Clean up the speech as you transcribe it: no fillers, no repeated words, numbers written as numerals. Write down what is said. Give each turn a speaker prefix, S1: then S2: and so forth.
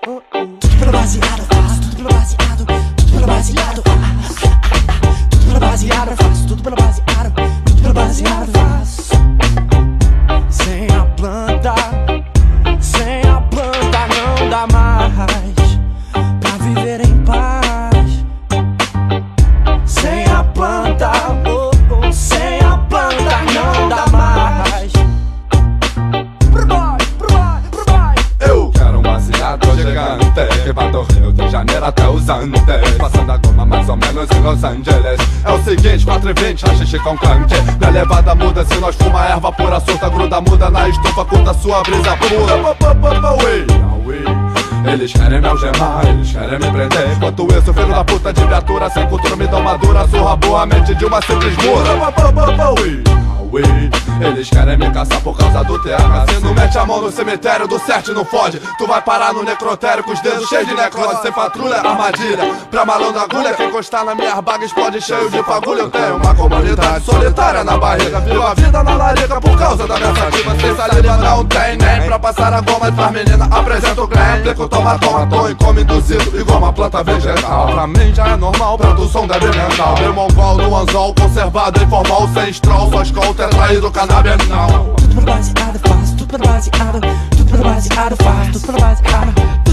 S1: Tudo pelo baseado, faço tudo pelo baseado. Tudo pelo baseado, tudo pelo baseado, faço tudo pelo baseado. Tudo pelo baseado, faço. Sem a planta não dá mais pra viver em paz. Sem a planta não dá mais.
S2: Eu quero um baseado gigante que vai do Rio de Janeiro até os Andes, passando a goma mais ou menos em Los Angeles. É o seguinte, 4h20, a xixi com cante. Minha levada muda se nós fuma erva pura, solta, gruda, muda na estufa, curta sua brisa pura. Eles querem me algemar, eles querem me prender. Enquanto isso, filho da puta de viatura sem cultura me dão uma dura surra boa mente de uma simples mura. Eles querem me caçar por causa do THC. Se não mete a mão no cemitério do certo não fode. Tu vai parar no necrotério com os dedos cheios de necrose. Sem patrulha, armadilha pra malandro agulha. Quem encostar na minha baga explode cheio de fagulha. Eu tenho uma comunidade solitária na barriga. Vivo a vida na larica por causa da minha sativa. Sem saliva não tem nem pra passar a goma e faz menina apresenta o Glenn. Plico, toma, e come induzido igual uma planta vegetal. Pra mim já é normal, produção deve mental. Meu mongol no anzol, conservado informal. Sem stroll, só escol, tetraído, cannabis não.
S1: Tudo pelo baseado, faço tudo pelo baseado. Tudo pelo baseado, faço tudo pelo baseado.